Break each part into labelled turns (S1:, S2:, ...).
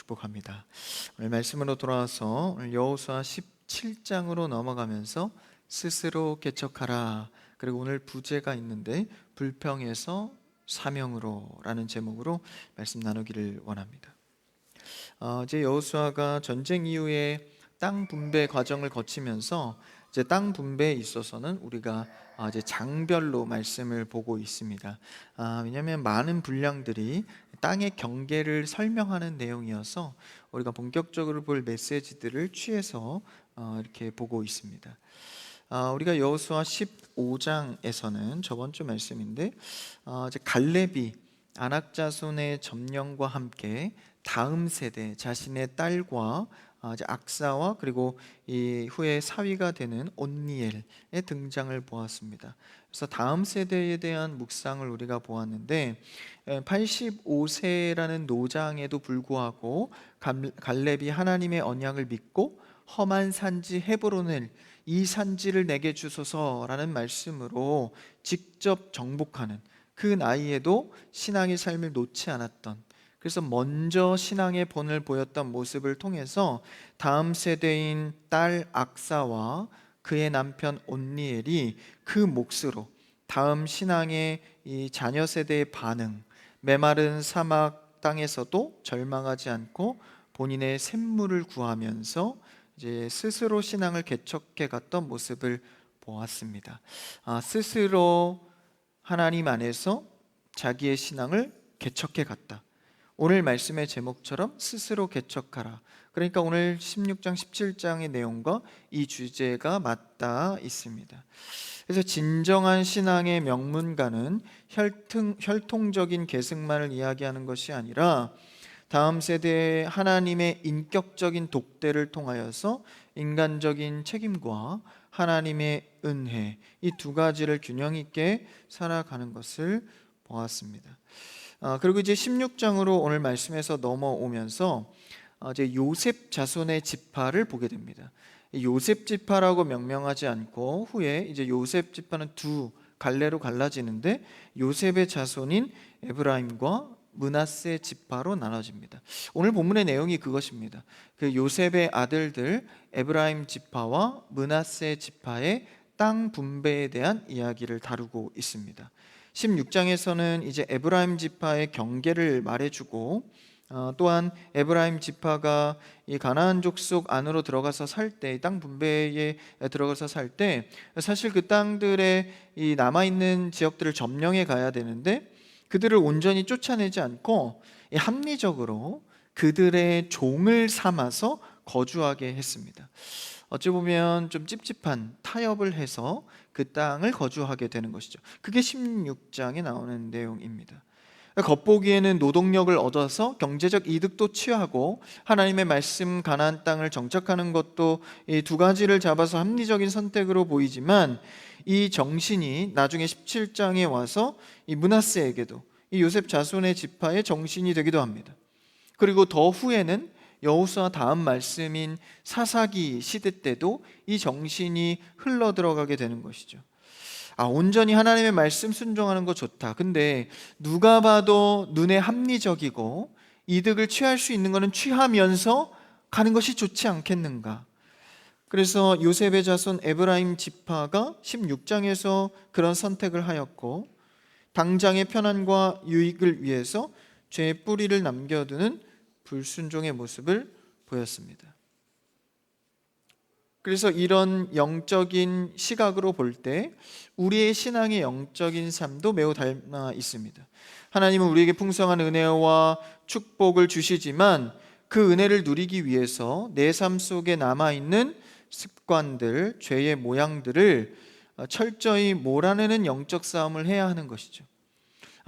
S1: 축복합니다. 오늘 말씀으로 돌아와서 오늘 여호수아 17장으로 넘어가면서 스스로 개척하라, 그리고 오늘 부제가 있는데 불평에서 사명으로 라는 제목으로 말씀 나누기를 원합니다. 이제 여호수아가 전쟁 이후에 땅 분배 과정을 거치면서 이제 땅 분배에 있어서는 우리가 이제 장별로 말씀을 보고 있습니다. 왜냐하면 많은 분량들이 땅의 경계를 설명하는 내용이어서 우리가 본격적으로 볼 메시지들을 취해서 이렇게 보고 있습니다. 우리가 여호수아 15장에서는 저번 주 말씀인데 이제 갈렙이 아낙 자손의 점령과 함께 다음 세대 자신의 딸과 이제 악사와 그리고 이 후에 사위가 되는 온니엘의 등장을 보았습니다. 그래서 다음 세대에 대한 묵상을 우리가 보았는데 85세라는 노장에도 불구하고 갈렙이 하나님의 언약을 믿고 험한 산지 헤브론을 이 산지를 내게 주소서라는 말씀으로 직접 정복하는, 그 나이에도 신앙의 삶을 놓지 않았던, 그래서 먼저 신앙의 본을 보였던 모습을 통해서 다음 세대인 딸 악사와 그의 남편 온니엘이 그 몫으로 다음 신앙의 이 자녀 세대의 반응, 메마른 사막 땅에서도 절망하지 않고 본인의 샘물을 구하면서 이제 스스로 신앙을 개척해 갔던 모습을 보았습니다. 스스로 하나님 안에서 자기의 신앙을 개척해 갔다. 오늘 말씀의 제목처럼 스스로 개척하라. 그러니까 오늘 16장 17장의 내용과 이 주제가 맞닿아 있습니다. 그래서 진정한 신앙의 명문가는 혈통적인 계승만을 이야기하는 것이 아니라 다음 세대의 하나님의 인격적인 독대를 통하여서 인간적인 책임과 하나님의 은혜, 이 두 가지를 균형 있게 살아가는 것을 보았습니다. 그리고 이제 16장으로 오늘 말씀에서 넘어오면서 이제 요셉 자손의 지파를 보게 됩니다. 요셉 지파라고 명명하지 않고 후에 이제 요셉 지파는 두 갈래로 갈라지는데 요셉의 자손인 에브라임과 므낫세 지파로 나눠집니다. 오늘 본문의 내용이 그것입니다. 그 요셉의 아들들 에브라임 지파와 므낫세 지파의 땅 분배에 대한 이야기를 다루고 있습니다. 16장에서는 이제 에브라임 지파의 경계를 말해주고 또한 에브라임 지파가 이 가나안 족속 안으로 들어가서 살 때, 땅 분배에 들어가서 살 때 사실 그 땅들의 이 남아있는 지역들을 점령해 가야 되는데 그들을 온전히 쫓아내지 않고 합리적으로 그들의 종을 삼아서 거주하게 했습니다. 어찌 보면 좀 찝찝한 타협을 해서 그 땅을 거주하게 되는 것이죠. 그게 16장에 나오는 내용입니다. 겉보기에는 노동력을 얻어서 경제적 이득도 취하고 하나님의 말씀 가나안 땅을 정착하는 것도 이 두 가지를 잡아서 합리적인 선택으로 보이지만 이 정신이 나중에 17장에 와서 이 므낫세에게도 이 요셉 자손의 지파의 정신이 되기도 합니다. 그리고 더 후에는 여호수아 다음 말씀인 사사기 시대 때도 이 정신이 흘러 들어가게 되는 것이죠. 온전히 하나님의 말씀 순종하는 거 좋다. 근데 누가 봐도 눈에 합리적이고 이득을 취할 수 있는 것은 취하면서 가는 것이 좋지 않겠는가? 그래서 요셉의 자손 에브라임 지파가 16장에서 그런 선택을 하였고 당장의 편안과 유익을 위해서 죄의 뿌리를 남겨두는 불순종의 모습을 보였습니다. 그래서 이런 영적인 시각으로 볼 때 우리의 신앙의 영적인 삶도 매우 닮아 있습니다. 하나님은 우리에게 풍성한 은혜와 축복을 주시지만 그 은혜를 누리기 위해서 내 삶 속에 남아있는 습관들, 죄의 모양들을 철저히 몰아내는 영적 싸움을 해야 하는 것이죠.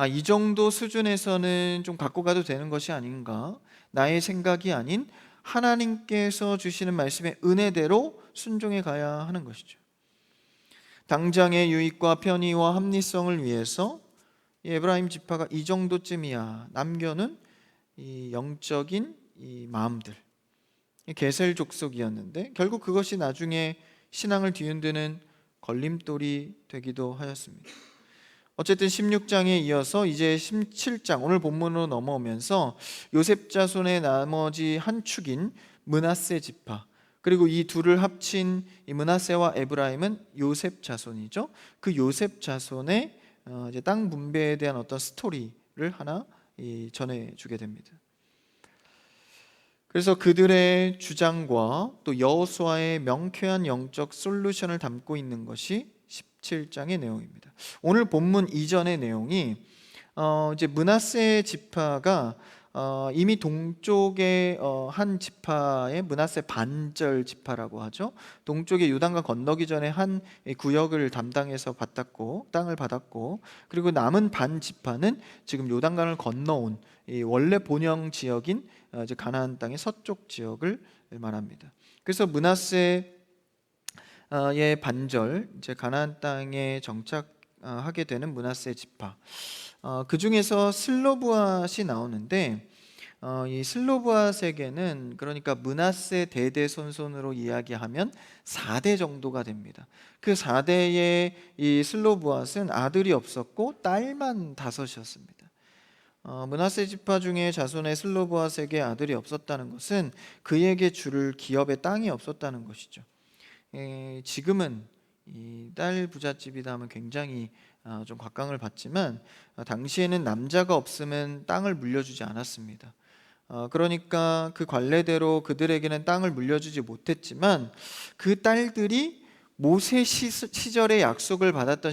S1: 이 정도 수준에서는 좀 갖고 가도 되는 것이 아닌가? 나의 생각이 아닌 하나님께서 주시는 말씀의 은혜대로 순종해 가야 하는 것이죠. 당장의 유익과 편의와 합리성을 위해서 에브라임 지파가 이 정도쯤이야 남겨놓은 이 영적인 이 마음들, 게셀 족속이었는데 결국 그것이 나중에 신앙을 뒤흔드는 걸림돌이 되기도 하였습니다. 어쨌든 16장에 이어서 이제 17장 오늘 본문으로 넘어오면서 요셉 자손의 나머지 한 축인 므낫세 지파, 그리고 이 둘을 합친 이 므낫세와 에브라임은 요셉 자손이죠. 그 요셉 자손의 이제 땅 분배에 대한 어떤 스토리를 하나 전해주게 됩니다. 그래서 그들의 주장과 또 여호수아의 명쾌한 영적 솔루션을 담고 있는 것이 17장의 내용입니다. 오늘 본문 이전의 내용이 이제 므낫세 지파가 이미 동쪽의 한 지파의 므낫세 반절 지파라고 하죠. 동쪽의 요단강 건너기 전에 한 구역을 담당해서 땅을 받았고, 그리고 남은 반 지파는 지금 요단강을 건너온 이 원래 본영 지역인 이제 가나안 땅의 서쪽 지역을 말합니다. 그래서 므낫세의 반절, 이제 가나안 땅에 정착하게 되는 므낫세 지파, 그 중에서 슬로브앗이 나오는데 이 슬로브앗에게는, 그러니까 므낫세 대대손손으로 이야기하면 4대 정도가 됩니다. 그 4대의 이 슬로브앗은 아들이 없었고 딸만 5이었습니다. 므낫세 지파 중에 자손의 슬로브앗에게 아들이 없었다는 것은 그에게 줄 기업의 땅이 없었다는 것이죠. 지금은 이 딸 부잣집이다 하면 굉장히 좀 곽강을 받지만 당시에는 남자가 없으면 땅을 물려주지 않았습니다. 그러니까 그 관례대로 그들에게는 땅을 물려주지 못했지만 그 딸들이 모세 시절의 약속을 받았던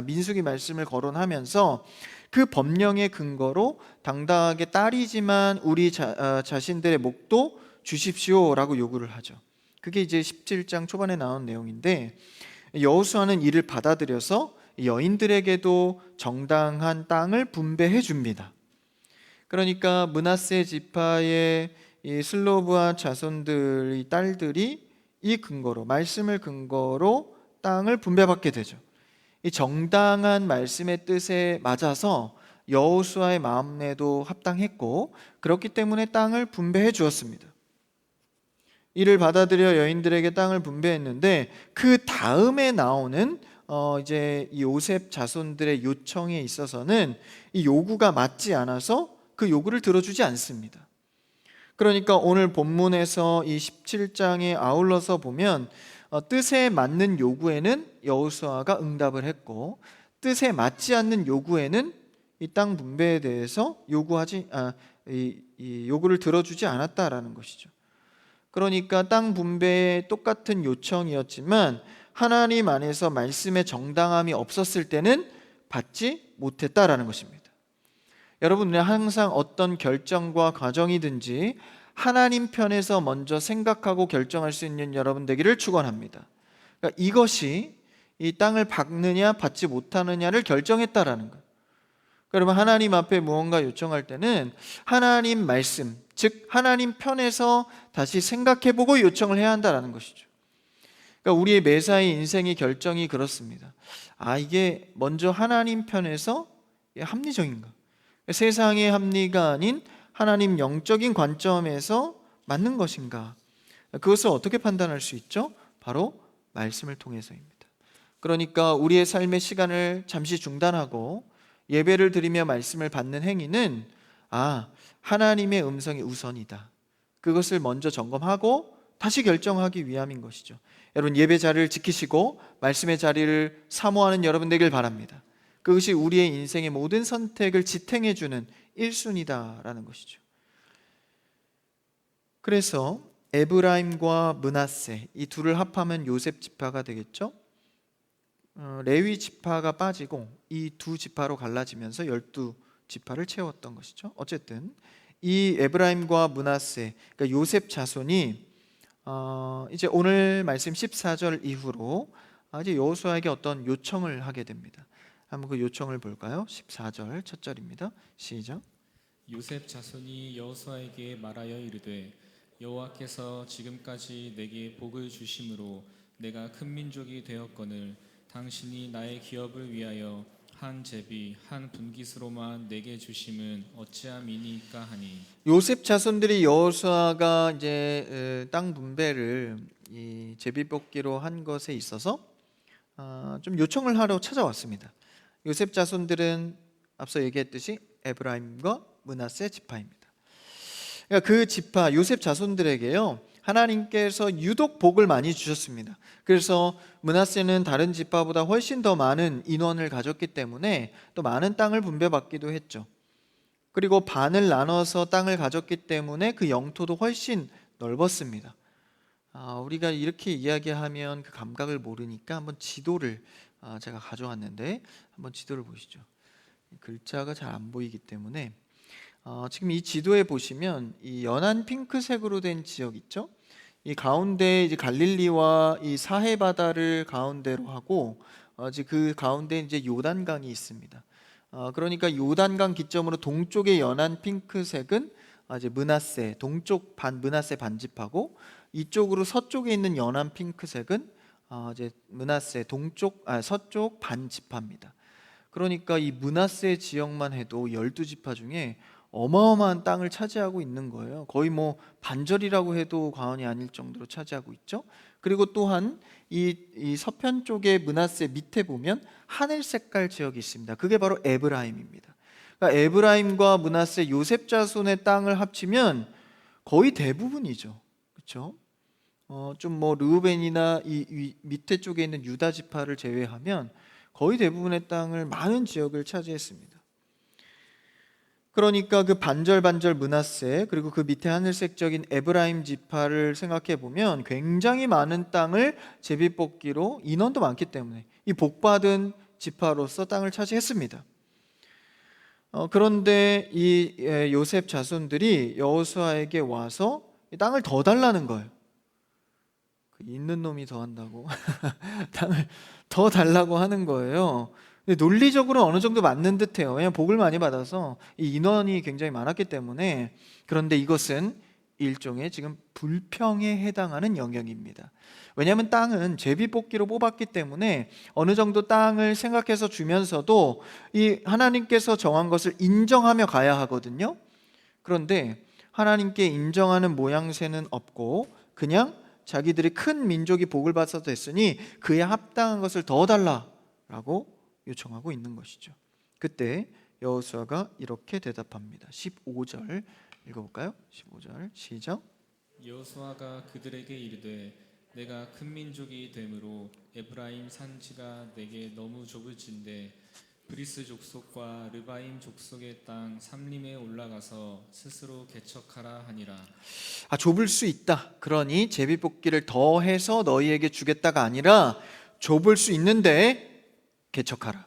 S1: 민수기 말씀을 거론하면서 그 법령의 근거로 당당하게 딸이지만 우리 자신들의 목도 주십시오라고 요구를 하죠. 그게 이제 17장 초반에 나온 내용인데, 여호수아는 이를 받아들여서 여인들에게도 정당한 땅을 분배해 줍니다. 그러니까 므낫세 지파의 이 슬로브아 자손들의 딸들이 이 근거로, 말씀을 근거로 땅을 분배받게 되죠. 이 정당한 말씀의 뜻에 맞아서 여호수아의 마음에도 합당했고, 그렇기 때문에 땅을 분배해 주었습니다. 이를 받아들여 여인들에게 땅을 분배했는데, 그 다음에 나오는 이제 이 요셉 자손들의 요청에 있어서는 이 요구가 맞지 않아서 그 요구를 들어주지 않습니다. 그러니까 오늘 본문에서 이 17장에 아울러서 보면 뜻에 맞는 요구에는 여호수아가 응답을 했고, 뜻에 맞지 않는 요구에는 이 땅 분배에 대해서 이 요구를 들어주지 않았다라는 것이죠. 그러니까 땅 분배에 똑같은 요청이었지만 하나님 안에서 말씀의 정당함이 없었을 때는 받지 못했다라는 것입니다. 여러분, 우리는 항상 어떤 결정과 과정이든지 하나님 편에서 먼저 생각하고 결정할 수 있는 여러분 되기를 축원합니다. 그러니까 이것이 이 땅을 받느냐 받지 못하느냐를 결정했다라는 거예요. 그러면 하나님 앞에 무언가 요청할 때는 하나님 말씀, 즉 하나님 편에서 다시 생각해보고 요청을 해야 한다는 것이죠. 그러니까 우리의 매사의 인생의 결정이 그렇습니다. 이게 먼저 하나님 편에서 합리적인가? 세상의 합리가 아닌 하나님 영적인 관점에서 맞는 것인가? 그것을 어떻게 판단할 수 있죠? 바로 말씀을 통해서입니다. 그러니까 우리의 삶의 시간을 잠시 중단하고 예배를 드리며 말씀을 받는 행위는 하나님의 음성이 우선이다, 그것을 먼저 점검하고 다시 결정하기 위함인 것이죠. 여러분, 예배 자리를 지키시고 말씀의 자리를 사모하는 여러분 되길 바랍니다. 그것이 우리의 인생의 모든 선택을 지탱해주는 1순위다라는 것이죠. 그래서 에브라임과 므낫세, 이 둘을 합하면 요셉 지파가 되겠죠. 레위 지파가 빠지고 이 두 지파로 갈라지면서 12지파를 채웠던 것이죠. 어쨌든 이 에브라임과 므낫세, 그러니까 요셉 자손이 이제 오늘 말씀 14절 이후로 이제 여호수아에게 어떤 요청을 하게 됩니다. 한번 그 요청을 볼까요? 14절 첫 절입니다. 시작.
S2: 요셉 자손이 여호수아에게 말하여 이르되 여호와께서 지금까지 내게 복을 주심으로 내가 큰 민족이 되었거늘 당신이 나의 기업을 위하여 한 제비 한 분깃으로만 내게 주심은 어찌함이니까 하니.
S1: 요셉 자손들이 여호수아가 이제 땅 분배를 이 제비 뽑기로 한 것에 있어서 좀 요청을 하러 찾아왔습니다. 요셉 자손들은 앞서 얘기했듯이 에브라임과 므낫세 지파입니다. 그러니까 그 지파 요셉 자손들에게요, 하나님께서 유독 복을 많이 주셨습니다. 그래서 므낫세는 다른 지파보다 훨씬 더 많은 인원을 가졌기 때문에 또 많은 땅을 분배받기도 했죠. 그리고 반을 나눠서 땅을 가졌기 때문에 그 영토도 훨씬 넓었습니다. 우리가 이렇게 이야기하면 그 감각을 모르니까 한번 지도를 제가 가져왔는데 한번 지도를 보시죠. 글자가 잘 안 보이기 때문에 지금 이 지도에 보시면 이 연한 핑크색으로 된 지역 있죠? 이 가운데 이제 갈릴리와 이 사해 바다를 가운데로 하고 이제 그 가운데 이제 요단강이 있습니다. 그러니까 요단강 기점으로 동쪽의 연한 핑크색은 이제 므낫세 동쪽 반 므낫세 반집하고, 이쪽으로 서쪽에 있는 연한 핑크색은 이제 므낫세 동쪽 서쪽 반집합니다. 그러니까 이 므낫세 지역만 해도 12지파 중에 어마어마한 땅을 차지하고 있는 거예요. 거의 뭐 반절이라고 해도 과언이 아닐 정도로 차지하고 있죠. 그리고 또한 이 서편 쪽에 므낫세 밑에 보면 하늘 색깔 지역이 있습니다. 그게 바로 에브라임입니다. 그러니까 에브라임과 므낫세 요셉 자손의 땅을 합치면 거의 대부분이죠. 그렇죠? 좀 뭐 르우벤이나 이 밑에 쪽에 있는 유다 지파를 제외하면 거의 대부분의 땅을, 많은 지역을 차지했습니다. 그러니까 그 반절 므낫세 그리고 그 밑에 하늘색적인 에브라임 지파를 생각해 보면 굉장히 많은 땅을 제비뽑기로, 인원도 많기 때문에 이 복받은 지파로서 땅을 차지했습니다. 그런데 이 요셉 자손들이 여호수아에게 와서 이 땅을 더 달라는 거예요. 있는 놈이 더 한다고 땅을 더 달라고 하는 거예요. 근데 논리적으로 어느 정도 맞는 듯해요. 왜냐하면 복을 많이 받아서 이 인원이 굉장히 많았기 때문에. 그런데 이것은 일종의 지금 불평에 해당하는 영역입니다. 왜냐하면 땅은 제비뽑기로 뽑았기 때문에 어느 정도 땅을 생각해서 주면서도 이 하나님께서 정한 것을 인정하며 가야 하거든요. 그런데 하나님께 인정하는 모양새는 없고 그냥 자기들이 큰 민족이 복을 받아서 됐으니 그에 합당한 것을 더 달라라고 요청하고 있는 것이죠. 그때 여호수아가 이렇게 대답합니다. 15절 읽어볼까요? 15절 시작.
S2: 여호수아가 그들에게 이르되 내가 큰 민족이 되므로 에브라임 산지가 내게 너무 좁을진데 브리스 족속과 르바임 족속의 땅 삼림에 올라가서 스스로 개척하라 하니라.
S1: 좁을 수 있다. 그러니 제비뽑기를 더해서 너희에게 주겠다가 아니라 좁을 수 있는데 개척하라.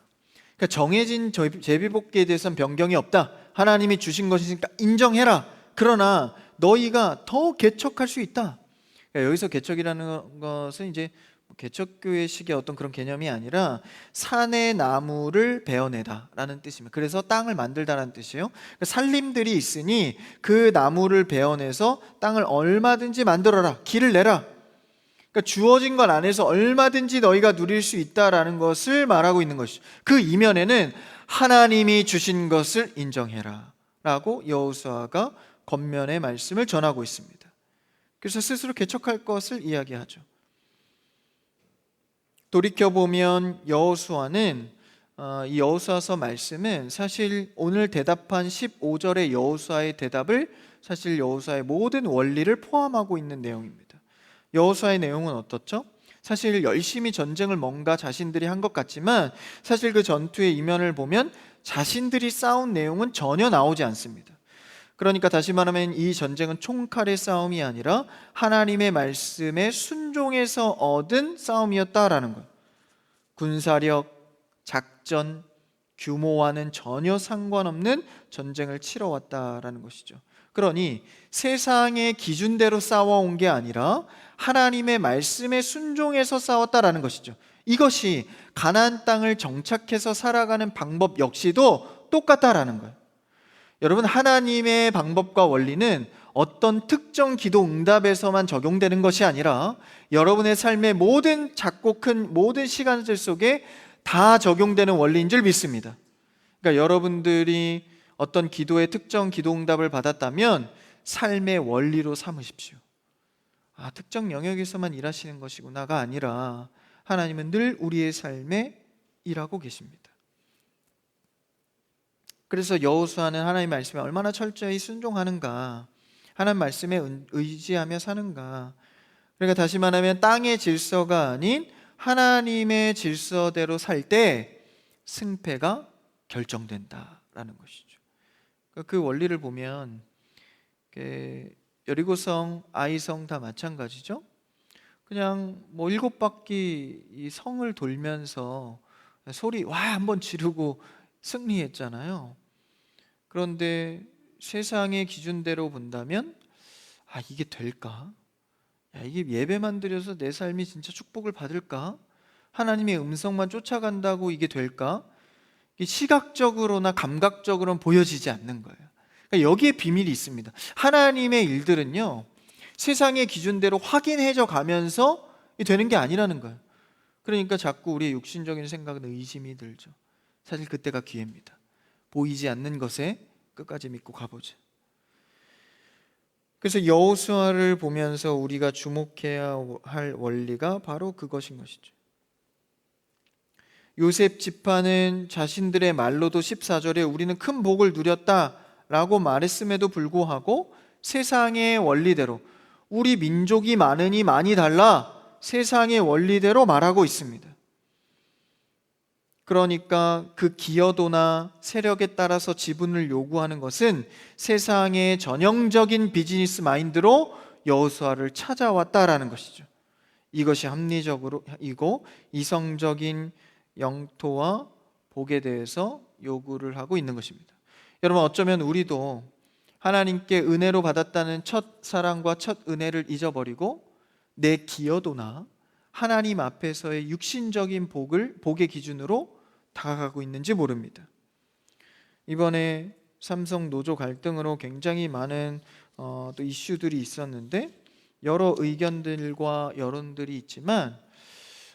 S1: 그러니까 정해진 제비뽑기에 대해서는 변경이 없다. 하나님이 주신 것이니까 인정해라. 그러나 너희가 더 개척할 수 있다. 그러니까 여기서 개척이라는 것은 이제 개척교회식의 어떤 그런 개념이 아니라 산의 나무를 베어내다라는 뜻입니다. 그래서 땅을 만들다라는 뜻이에요. 그러니까 산림들이 있으니 그 나무를 베어내서 땅을 얼마든지 만들어라. 길을 내라. 그러니까 주어진 것 안에서 얼마든지 너희가 누릴 수 있다라는 것을 말하고 있는 것이죠. 그 이면에는 하나님이 주신 것을 인정해라 라고 여호수아가 겉면의 말씀을 전하고 있습니다. 그래서 스스로 개척할 것을 이야기하죠. 돌이켜보면 여호수아는 이 여호수아서 말씀은 사실 오늘 대답한 15절의 여호수아의 대답을 사실 여호수아의 모든 원리를 포함하고 있는 내용입니다. 여호수아의 내용은 어떻죠? 사실 열심히 전쟁을 뭔가 자신들이 한 것 같지만 사실 그 전투의 이면을 보면 자신들이 싸운 내용은 전혀 나오지 않습니다. 그러니까 다시 말하면 이 전쟁은 총칼의 싸움이 아니라 하나님의 말씀에 순종해서 얻은 싸움이었다라는 거예요. 군사력, 작전, 규모와는 전혀 상관없는 전쟁을 치러왔다라는 것이죠. 그러니 세상의 기준대로 싸워온 게 아니라 하나님의 말씀에 순종해서 싸웠다라는 것이죠. 이것이 가나안 땅을 정착해서 살아가는 방법 역시도 똑같다라는 거예요. 여러분, 하나님의 방법과 원리는 어떤 특정 기도 응답에서만 적용되는 것이 아니라 여러분의 삶의 모든 작고 큰 모든 시간들 속에 다 적용되는 원리인 줄 믿습니다. 그러니까 여러분들이 어떤 기도의 특정 기도 응답을 받았다면 삶의 원리로 삼으십시오. 특정 영역에서만 일하시는 것이구나가 아니라 하나님은 늘 우리의 삶에 일하고 계십니다. 그래서 여호수아는 하나님 말씀에 얼마나 철저히 순종하는가, 하나님 말씀에 의지하며 사는가. 그러니까 다시 말하면 땅의 질서가 아닌 하나님의 질서대로 살 때 승패가 결정된다라는 것이죠. 그러니까 그 원리를 보면 여리고성, 아이성 다 마찬가지죠. 그냥 뭐 7바퀴 이 성을 돌면서 소리 와 한번 지르고 승리했잖아요. 그런데 세상의 기준대로 본다면 이게 될까? 이게 예배만 드려서 내 삶이 진짜 축복을 받을까? 하나님의 음성만 쫓아간다고 이게 될까? 이게 시각적으로나 감각적으로는 보여지지 않는 거예요. 그러니까 여기에 비밀이 있습니다. 하나님의 일들은요, 세상의 기준대로 확인해져 가면서 되는 게 아니라는 거예요. 그러니까 자꾸 우리의 육신적인 생각은 의심이 들죠. 사실 그때가 기회입니다. 보이지 않는 것에 끝까지 믿고 가보자. 그래서 여호수아를 보면서 우리가 주목해야 할 원리가 바로 그것인 것이죠. 요셉 지파는 자신들의 말로도 14절에 우리는 큰 복을 누렸다라고 말했음에도 불구하고 세상의 원리대로, 우리 민족이 많으니 많이 달라, 세상의 원리대로 말하고 있습니다. 그러니까 그 기여도나 세력에 따라서 지분을 요구하는 것은 세상의 전형적인 비즈니스 마인드로 여호수아를 찾아왔다라는 것이죠. 이것이 합리적이고 이성적인 영토와 복에 대해서 요구를 하고 있는 것입니다. 여러분, 어쩌면 우리도 하나님께 은혜로 받았다는 첫 사랑과 첫 은혜를 잊어버리고 내 기여도나 하나님 앞에서의 육신적인 복의 기준으로 다가가고 있는지 모릅니다. 이번에 삼성 노조 갈등으로 굉장히 많은 또 이슈들이 있었는데 여러 의견들과 여론들이 있지만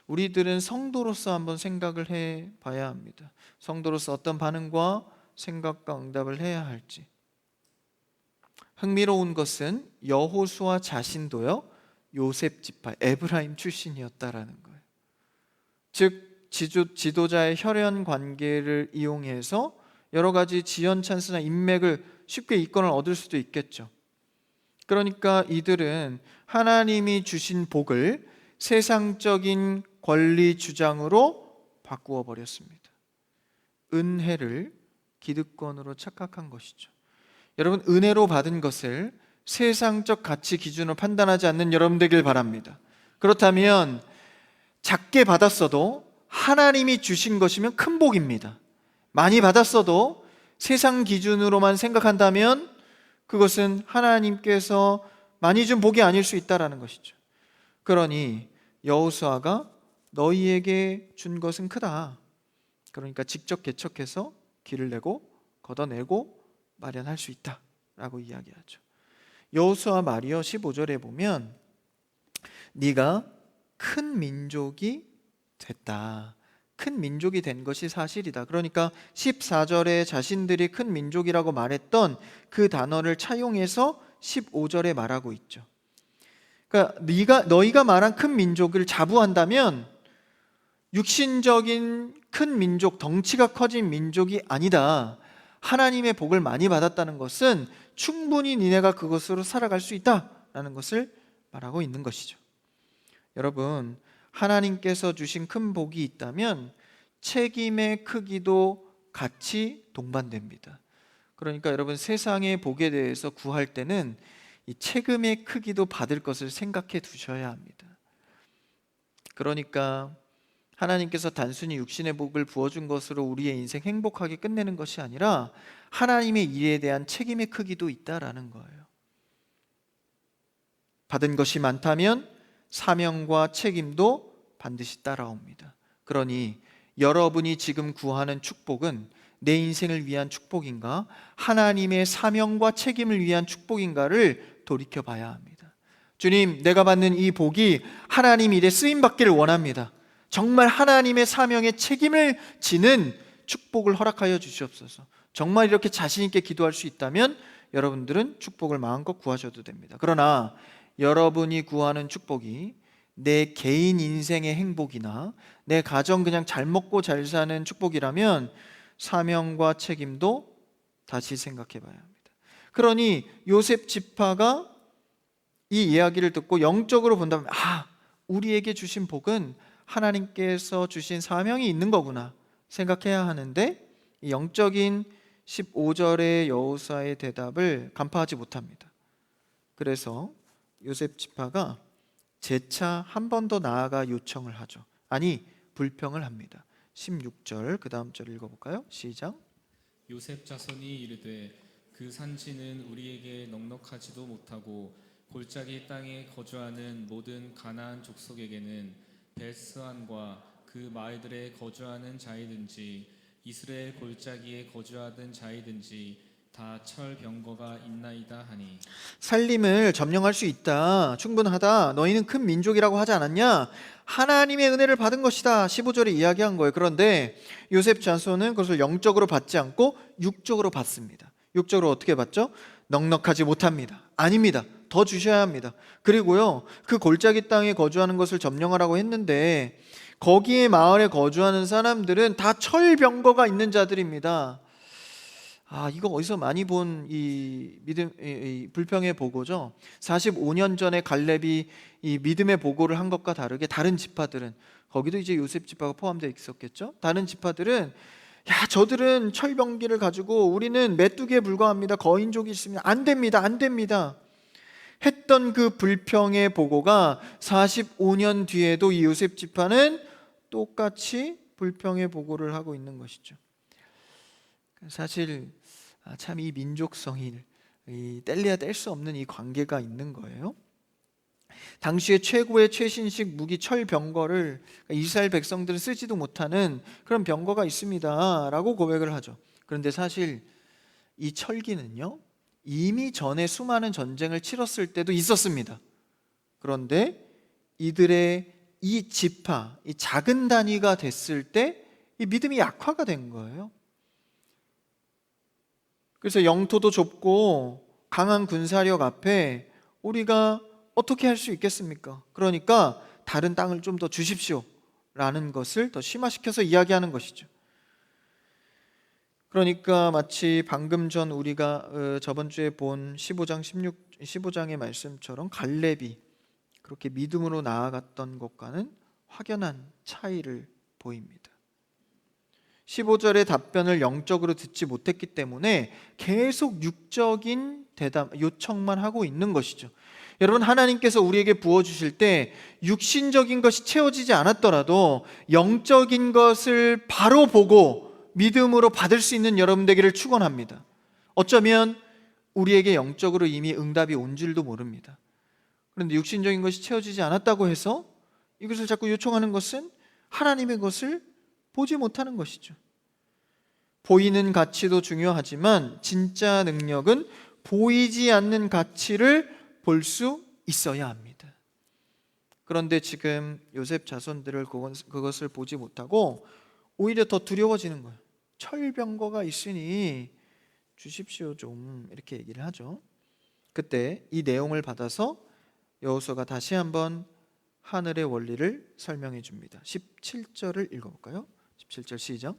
S1: 우리들은 성도로서 한번 생각을 해봐야 합니다. 성도로서 어떤 반응과 생각과 응답을 해야 할지. 흥미로운 것은 여호수아 자신도요, 요셉 지파 에브라임 출신이었다라는 거예요. 즉 지도자의 혈연 관계를 이용해서 여러 가지 지연 찬스나 인맥을 쉽게 이권을 얻을 수도 있겠죠. 그러니까 이들은 하나님이 주신 복을 세상적인 권리 주장으로 바꾸어 버렸습니다. 은혜를 기득권으로 착각한 것이죠. 여러분, 은혜로 받은 것을 세상적 가치 기준으로 판단하지 않는 여러분 되길 바랍니다. 그렇다면 작게 받았어도 하나님이 주신 것이면 큰 복입니다. 많이 받았어도 세상 기준으로만 생각한다면 그것은 하나님께서 많이 준 복이 아닐 수 있다라는 것이죠. 그러니 여호수아가 너희에게 준 것은 크다. 그러니까 직접 개척해서 길을 내고 걷어내고 마련할 수 있다라고 이야기하죠. 여호수아 말이요 15절에 보면 네가 큰 민족이 됐다. 큰 민족이 된 것이 사실이다. 그러니까 14절에 자신들이 큰 민족이라고 말했던 그 단어를 차용해서 15절에 말하고 있죠. 그러니까 너희가 말한 큰 민족을 자부한다면 육신적인 큰 민족, 덩치가 커진 민족이 아니다. 하나님의 복을 많이 받았다는 것은 충분히 니네가 그것으로 살아갈 수 있다라는 것을 말하고 있는 것이죠. 여러분, 하나님께서 주신 큰 복이 있다면 책임의 크기도 같이 동반됩니다. 그러니까 여러분, 세상의 복에 대해서 구할 때는 이 책임의 크기도 받을 것을 생각해 두셔야 합니다. 그러니까 하나님께서 단순히 육신의 복을 부어준 것으로 우리의 인생 행복하게 끝내는 것이 아니라 하나님의 일에 대한 책임의 크기도 있다라는 거예요. 받은 것이 많다면 사명과 책임도 반드시 따라옵니다. 그러니 여러분이 지금 구하는 축복은 내 인생을 위한 축복인가, 하나님의 사명과 책임을 위한 축복인가를 돌이켜 봐야 합니다. 주님, 내가 받는 이 복이 하나님 일에 쓰임 받기를 원합니다. 정말 하나님의 사명에 책임을 지는 축복을 허락하여 주시옵소서. 정말 이렇게 자신 있게 기도할 수 있다면 여러분들은 축복을 마음껏 구하셔도 됩니다. 그러나 여러분이 구하는 축복이 내 개인 인생의 행복이나 내 가정 그냥 잘 먹고 잘 사는 축복이라면 사명과 책임도 다시 생각해 봐야 합니다. 그러니 요셉 지파가 이 이야기를 듣고 영적으로 본다면 우리에게 주신 복은 하나님께서 주신 사명이 있는 거구나 생각해야 하는데, 이 영적인 15절의 여호수아의 대답을 간파하지 못합니다. 그래서 요셉 지파가 재차 한 번 더 나아가 요청을 하죠. 아니, 불평을 합니다. 16절 그 다음 절 읽어볼까요? 시작.
S2: 요셉 자손이 이르되 그 산지는 우리에게 넉넉하지도 못하고 골짜기 땅에 거주하는 모든 가나안 족속에게는 벳스안과 그 마을들에 거주하는 자이든지 이스라엘 골짜기에 거주하던 자이든지 다 철병거가 있나이다 하니,
S1: 살림을 점령할 수 있다, 충분하다, 너희는 큰 민족이라고 하지 않았냐? 하나님의 은혜를 받은 것이다, 15절에 이야기한 거예요. 그런데 요셉 자손은 그것을 영적으로 받지 않고 육적으로 받습니다. 육적으로 어떻게 받죠? 넉넉하지 못합니다. 아닙니다. 더 주셔야 합니다. 그리고요, 그 골짜기 땅에 거주하는 것을 점령하라고 했는데 거기에 마을에 거주하는 사람들은 다 철병거가 있는 자들입니다. 이거 어디서 많이 본 이 믿음, 이 불평의 보고죠. 45년 전에 갈렙이 이 믿음의 보고를 한 것과 다르게 다른 지파들은, 거기도 이제 요셉 지파가 포함되어 있었겠죠. 다른 지파들은 저들은 철병기를 가지고 우리는 메뚜기에 불과합니다, 거인족이 있습니다, 안 됩니다, 안 됩니다 했던 그 불평의 보고가 45년 뒤에도 이 요셉 지파는 똑같이 불평의 보고를 하고 있는 것이죠. 사실 참 이 민족성이 뗄래야 뗄 수 없는 이 관계가 있는 거예요. 당시에 최고의 최신식 무기 철병거를 이스라엘 백성들은 쓰지도 못하는 그런 병거가 있습니다 라고 고백을 하죠. 그런데 사실 이 철기는요, 이미 전에 수많은 전쟁을 치렀을 때도 있었습니다. 그런데 이들의 이 지파, 이 작은 단위가 됐을 때 이 믿음이 약화가 된 거예요. 그래서 영토도 좁고 강한 군사력 앞에 우리가 어떻게 할 수 있겠습니까? 그러니까 다른 땅을 좀 더 주십시오 라는 것을 더 심화시켜서 이야기하는 것이죠. 그러니까 마치 방금 전 우리가 저번 주에 본 15장의 말씀처럼 갈렙이 그렇게 믿음으로 나아갔던 것과는 확연한 차이를 보입니다. 15절의 답변을 영적으로 듣지 못했기 때문에 계속 육적인 대답, 요청만 하고 있는 것이죠. 여러분, 하나님께서 우리에게 부어주실 때 육신적인 것이 채워지지 않았더라도 영적인 것을 바로 보고 믿음으로 받을 수 있는 여러분 되기를 축원합니다. 어쩌면 우리에게 영적으로 이미 응답이 온 줄도 모릅니다. 그런데 육신적인 것이 채워지지 않았다고 해서 이것을 자꾸 요청하는 것은 하나님의 것을 보지 못하는 것이죠. 보이는 가치도 중요하지만 진짜 능력은 보이지 않는 가치를 볼 수 있어야 합니다. 그런데 지금 요셉 자손들을 그것을 보지 못하고 오히려 더 두려워지는 거예요. 철병거가 있으니 주십시오 좀, 이렇게 얘기를 하죠. 그때 이 내용을 받아서 여호수아가 다시 한번 하늘의 원리를 설명해 줍니다. 17절을 읽어볼까요? 17절 시작.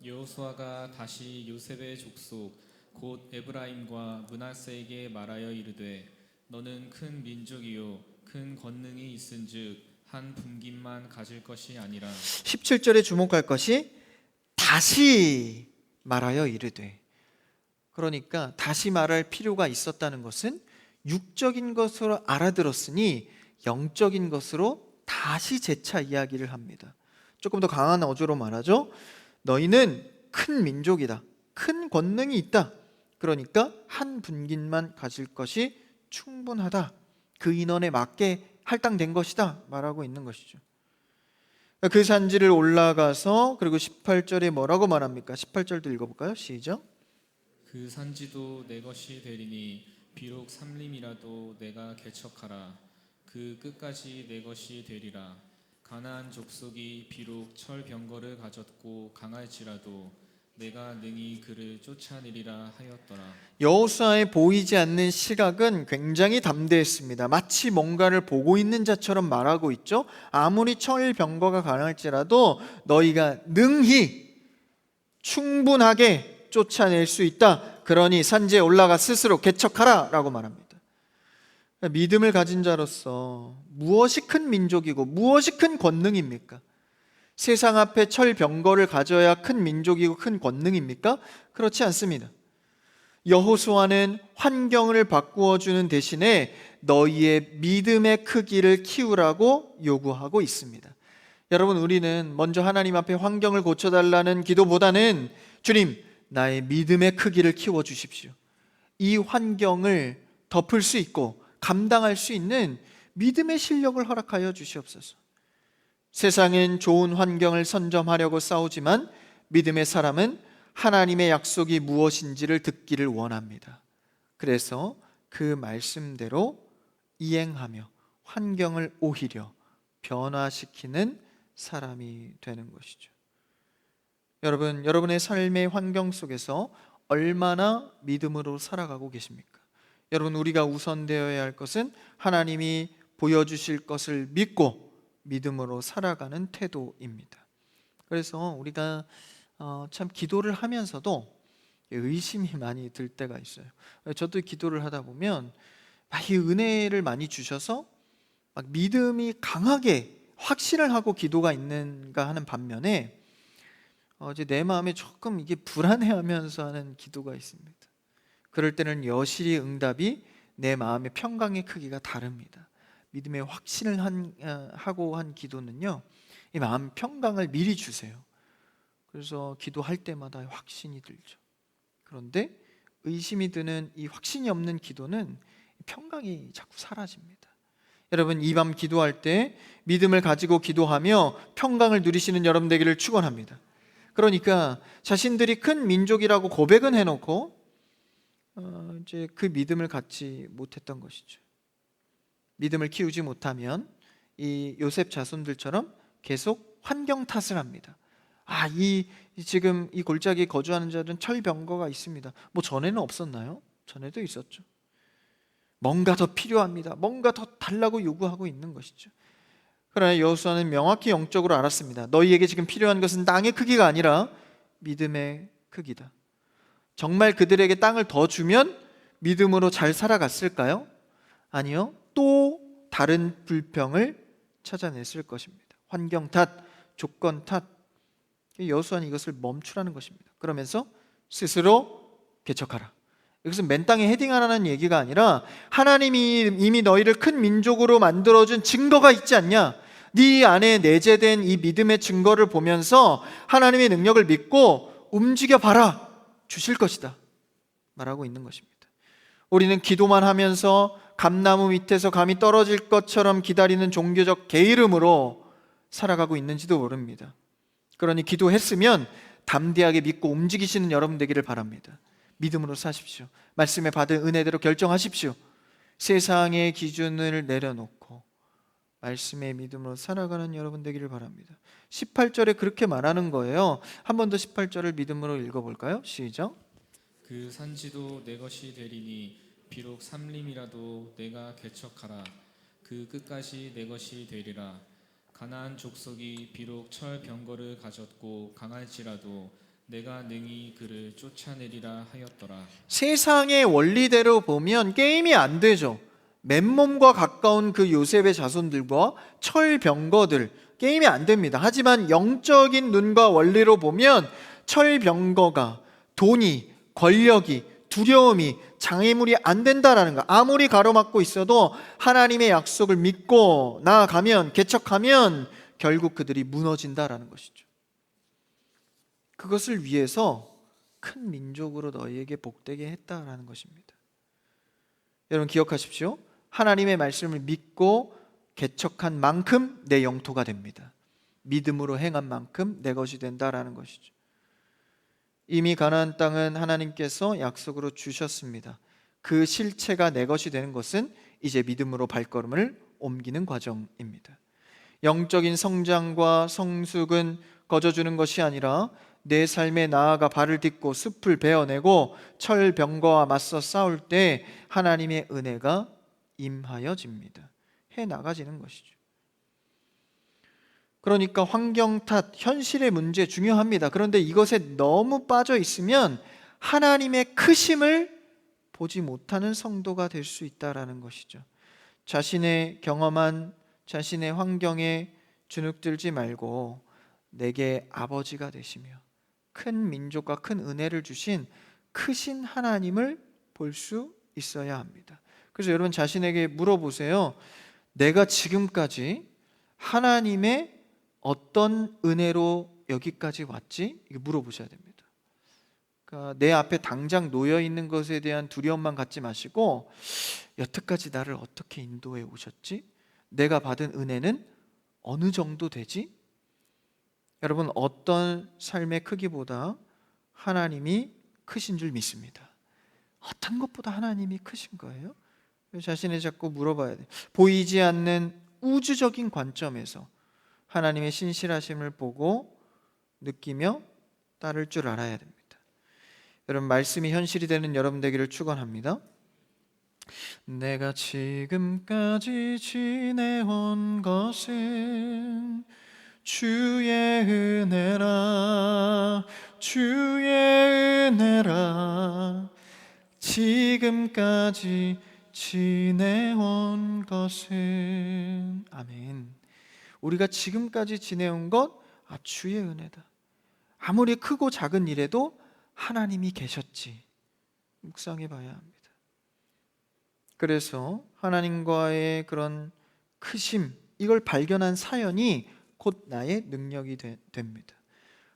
S2: 여호수아가 다시 요셉의 족속 곧 에브라임과 므낫세에게 말하여 이르되 너는 큰 민족이요 큰 권능이 있은즉 한 분깃만 가질 것이 아니라,
S1: 17절에 주목할 것이 다시 말하여 이르되, 그러니까 다시 말할 필요가 있었다는 것은 육적인 것으로 알아들었으니 영적인 것으로 다시 재차 이야기를 합니다. 조금 더 강한 어조로 말하죠. 너희는 큰 민족이다, 큰 권능이 있다, 그러니까 한 분깃만 가질 것이 충분하다, 그 인원에 맞게 할당된 것이다 말하고 있는 것이죠. 그 산지를 올라가서, 그리고 18절에 뭐라고 말합니까? 18절도 읽어볼까요? 시작.
S2: 그 산지도 내 것이 되리니 비록 삼림이라도 내가 개척하라. 그 끝까지 내 것이 되리라. 가나안 족속이 비록 철병거를 가졌고 강할지라도 내가 능히 그를 쫓아내리라 하였더라.
S1: 여호수아의 보이지 않는 시각은 굉장히 담대했습니다. 마치 뭔가를 보고 있는 자처럼 말하고 있죠. 아무리 철병거가 강할지라도 너희가 능히 충분하게 쫓아낼 수 있다, 그러니 산지에 올라가 스스로 개척하라 라고 말합니다. 믿음을 가진 자로서 무엇이 큰 민족이고 무엇이 큰 권능입니까? 세상 앞에 철병거를 가져야 큰 민족이고 큰 권능입니까? 그렇지 않습니다. 여호수아는 환경을 바꾸어 주는 대신에 너희의 믿음의 크기를 키우라고 요구하고 있습니다. 여러분, 우리는 먼저 하나님 앞에 환경을 고쳐달라는 기도보다는 주님, 나의 믿음의 크기를 키워 주십시오. 이 환경을 덮을 수 있고 감당할 수 있는 믿음의 실력을 허락하여 주시옵소서. 세상은 좋은 환경을 선점하려고 싸우지만 믿음의 사람은 하나님의 약속이 무엇인지를 듣기를 원합니다. 그래서 그 말씀대로 이행하며 환경을 오히려 변화시키는 사람이 되는 것이죠. 여러분, 여러분의 삶의 환경 속에서 얼마나 믿음으로 살아가고 계십니까? 여러분, 우리가 우선되어야 할 것은 하나님이 보여주실 것을 믿고 믿음으로 살아가는 태도입니다. 그래서 우리가 참 기도를 하면서도 의심이 많이 들 때가 있어요. 저도 기도를 하다 보면 이 은혜를 많이 주셔서 막 믿음이 강하게 확신을 하고 기도가 있는가 하는 반면에 이제 내 마음에 조금 이게 불안해하면서 하는 기도가 있습니다. 그럴 때는 여실히 응답이 내 마음의 평강의 크기가 다릅니다. 믿음의 확신을 하고 한 기도는요, 이 마음 평강을 미리 주세요. 그래서 기도할 때마다 확신이 들죠. 그런데 의심이 드는 이 확신이 없는 기도는 평강이 자꾸 사라집니다. 여러분, 이 밤 기도할 때 믿음을 가지고 기도하며 평강을 누리시는 여러분 되기를 축원합니다. 그러니까 자신들이 큰 민족이라고 고백은 해놓고 이제 그 믿음을 갖지 못했던 것이죠. 믿음을 키우지 못하면 이 요셉 자손들처럼 계속 환경 탓을 합니다. 지금 이 골짜기에 거주하는 자들은 철병거가 있습니다. 뭐 전에는 없었나요? 전에도 있었죠. 뭔가 더 필요합니다. 뭔가 더 달라고 요구하고 있는 것이죠. 그러나 여호수아는 명확히 영적으로 알았습니다. 너희에게 지금 필요한 것은 땅의 크기가 아니라 믿음의 크기다. 정말 그들에게 땅을 더 주면 믿음으로 잘 살아갔을까요? 아니요. 또 다른 불평을 찾아냈을 것입니다. 환경 탓, 조건 탓. 여호수아는 이것을 멈추라는 것입니다. 그러면서 스스로 개척하라. 이것은 맨 땅에 헤딩하라는 얘기가 아니라 하나님이 이미 너희를 큰 민족으로 만들어준 증거가 있지 않냐? 네 안에 내재된 이 믿음의 증거를 보면서 하나님의 능력을 믿고 움직여봐라. 주실 것이다 말하고 있는 것입니다. 우리는 기도만 하면서 감나무 밑에서 감이 떨어질 것처럼 기다리는 종교적 게으름으로 살아가고 있는지도 모릅니다. 그러니 기도했으면 담대하게 믿고 움직이시는 여러분 되기를 바랍니다. 믿음으로 사십시오. 말씀에 받은 은혜대로 결정하십시오. 세상의 기준을 내려놓고 말씀의 믿음으로 살아가는 여러분 되기를 바랍니다. 18절에 그렇게 말하는 거예요. 한 번 더 18절을 믿음으로 읽어볼까요? 시작.
S2: 그 산지도 내 것이 되리니 비록 삼림이라도 내가 개척하라. 그 끝까지 내 것이 되리라. 가나안 족속이 비록 철병거를 가졌고 강할지라도 내가 능히 그를 쫓아내리라 하였더라.
S1: 세상의 원리대로 보면 게임이 안 되죠. 맨몸과 가까운 그 요셉의 자손들과 철병거들, 게임이 안 됩니다. 하지만 영적인 눈과 원리로 보면 철병거가 돈이, 권력이, 두려움이, 장애물이 안 된다라는 거. 아무리 가로막고 있어도 하나님의 약속을 믿고 나아가면, 개척하면 결국 그들이 무너진다라는 것이죠. 그것을 위해서 큰 민족으로 너희에게 복되게 했다라는 것입니다. 여러분 기억하십시오. 하나님의 말씀을 믿고 개척한 만큼 내 영토가 됩니다. 믿음으로 행한 만큼 내 것이 된다라는 것이죠. 이미 가나안 땅은 하나님께서 약속으로 주셨습니다. 그 실체가 내 것이 되는 것은 이제 믿음으로 발걸음을 옮기는 과정입니다. 영적인 성장과 성숙은 거저주는 것이 아니라 내 삶에 나아가 발을 딛고 숲을 베어내고 철병거와 맞서 싸울 때 하나님의 은혜가 임하여집니다. 해 나가지는 것이죠. 그러니까 환경 탓, 현실의 문제 중요합니다. 그런데 이것에 너무 빠져 있으면 하나님의 크심을 보지 못하는 성도가 될 수 있다라는 것이죠. 자신의 경험한 자신의 환경에 주눅들지 말고 내게 아버지가 되시며 큰 민족과 큰 은혜를 주신 크신 하나님을 볼 수 있어야 합니다. 그래서 여러분 자신에게 물어보세요. 내가 지금까지 하나님의 어떤 은혜로 여기까지 왔지? 이거 물어보셔야 됩니다. 그러니까 내 앞에 당장 놓여 있는 것에 대한 두려움만 갖지 마시고 여태까지 나를 어떻게 인도해 오셨지? 내가 받은 은혜는 어느 정도 되지? 여러분 어떤 삶의 크기보다 하나님이 크신 줄 믿습니다. 어떤 것보다 하나님이 크신 거예요? 자신을 자꾸 물어봐야 돼요. 보이지 않는 우주적인 관점에서 하나님의 신실하심을 보고 느끼며 따를 줄 알아야 됩니다. 여러분 말씀이 현실이 되는 여러분 되기를 축원합니다. 내가 지금까지 지내온 것은 주의 은혜라 주의 은혜라 지금까지 지내온 것은 아멘. 우리가 지금까지 지내온 것 주의 은혜다. 아무리 크고 작은 일에도 하나님이 계셨지. 묵상해 봐야 합니다. 그래서 하나님과의 그런 크심, 이걸 발견한 사연이 곧 나의 능력이 됩니다.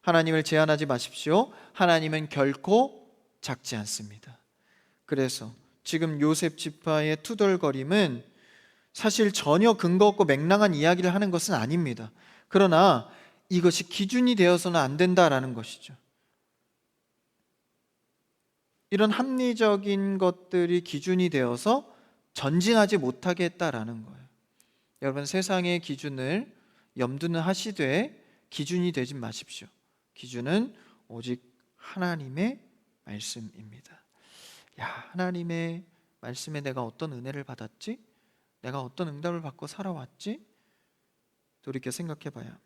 S1: 하나님을 제한하지 마십시오. 하나님은 결코 작지 않습니다. 그래서 지금 요셉 지파의 투덜거림은 사실 전혀 근거 없고 맹랑한 이야기를 하는 것은 아닙니다. 그러나 이것이 기준이 되어서는 안 된다라는 것이죠. 이런 합리적인 것들이 기준이 되어서 전진하지 못하게 했다라는 거예요. 여러분 세상의 기준을 염두는 하시되 기준이 되지 마십시오. 기준은 오직 하나님의 말씀입니다. 하나님의 말씀에 내가 어떤 은혜를 받았지? 내가 어떤 응답을 받고 살아왔지? 돌이켜 생각해 봐야 합니다.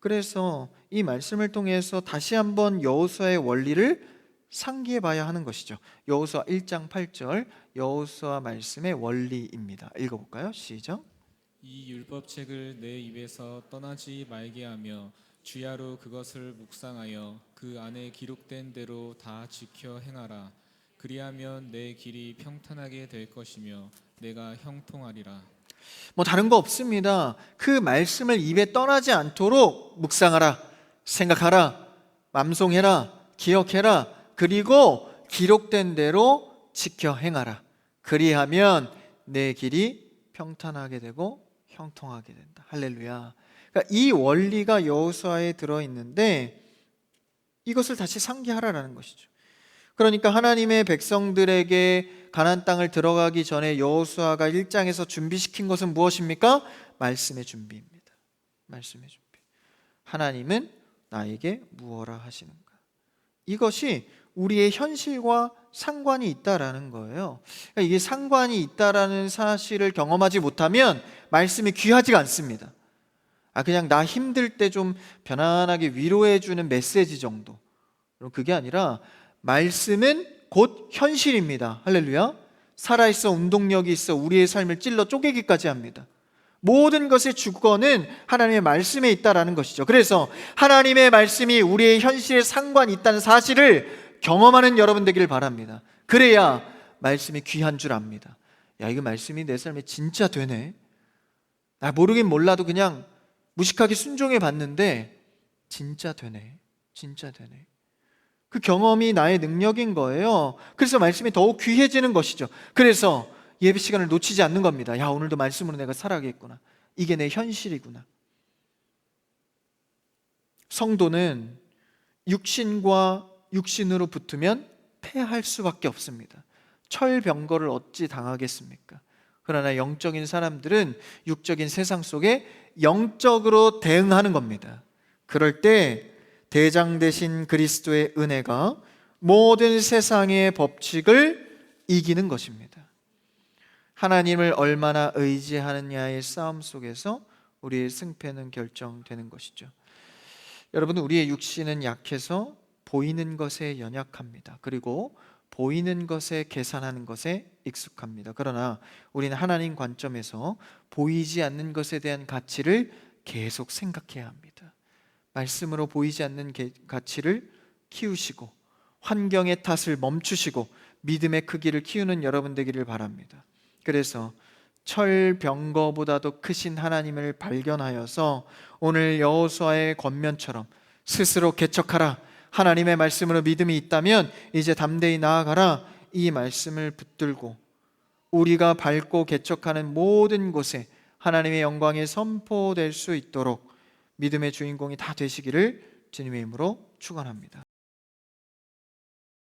S1: 그래서 이 말씀을 통해서 다시 한번 여호수아의 원리를 상기해 봐야 하는 것이죠. 여호수아 1장 8절 여호수아 말씀의 원리입니다. 읽어볼까요? 시작.
S2: 이 율법책을 내 입에서 떠나지 말게 하며 주야로 그것을 묵상하여 그 안에 기록된 대로 다 지켜 행하라. 그리하면 내 길이 평탄하게 될 것이며 내가 형통하리라.
S1: 다른 거 없습니다. 그 말씀을 입에 떠나지 않도록 묵상하라, 생각하라, 맘송해라, 기억해라. 그리고 기록된 대로 지켜 행하라. 그리하면 내 길이 평탄하게 되고 형통하게 된다. 할렐루야. 그러니까 이 원리가 여호수아에 들어있는데 이것을 다시 상기하라라는 것이죠. 그러니까 하나님의 백성들에게 가나안 땅을 들어가기 전에 여호수아가 1장에서 준비시킨 것은 무엇입니까? 말씀의 준비입니다. 말씀의 준비. 하나님은 나에게 무엇라 하시는가? 이것이 우리의 현실과 상관이 있다라는 거예요. 그러니까 이게 상관이 있다라는 사실을 경험하지 못하면 말씀이 귀하지가 않습니다. 그냥 나 힘들 때 좀 편안하게 위로해주는 메시지 정도. 그게 아니라 말씀은 곧 현실입니다. 할렐루야. 살아있어 운동력이 있어 우리의 삶을 찔러 쪼개기까지 합니다. 모든 것의 주권은 하나님의 말씀에 있다라는 것이죠. 그래서 하나님의 말씀이 우리의 현실에 상관이 있다는 사실을 경험하는 여러분 되기를 바랍니다. 그래야 말씀이 귀한 줄 압니다. 이거 말씀이 내 삶에 진짜 되네. 나 모르긴 몰라도 그냥 무식하게 순종해 봤는데 진짜 되네. 진짜 되네. 그 경험이 나의 능력인 거예요. 그래서 말씀이 더욱 귀해지는 것이죠. 그래서 예배 시간을 놓치지 않는 겁니다. 오늘도 말씀으로 내가 살아야겠구나. 이게 내 현실이구나. 성도는 육신과 육신으로 붙으면 패할 수밖에 없습니다. 철병거를 어찌 당하겠습니까? 그러나 영적인 사람들은 육적인 세상 속에 영적으로 대응하는 겁니다. 그럴 때 대장 되신 그리스도의 은혜가 모든 세상의 법칙을 이기는 것입니다. 하나님을 얼마나 의지하느냐의 싸움 속에서 우리의 승패는 결정되는 것이죠. 여러분, 우리의 육신은 약해서 보이는 것에 연약합니다. 그리고 보이는 것에 계산하는 것에 익숙합니다. 그러나 우리는 하나님 관점에서 보이지 않는 것에 대한 가치를 계속 생각해야 합니다. 말씀으로 보이지 않는 가치를 키우시고 환경의 탓을 멈추시고 믿음의 크기를 키우는 여러분 되기를 바랍니다. 그래서 철병거보다도 크신 하나님을 발견하여서 오늘 여호수아의 권면처럼 스스로 개척하라, 하나님의 말씀으로 믿음이 있다면 이제 담대히 나아가라, 이 말씀을 붙들고 우리가 밟고 개척하는 모든 곳에 하나님의 영광이 선포될 수 있도록 믿음의 주인공이 다 되시기를 주님의 이름으로 축원합니다.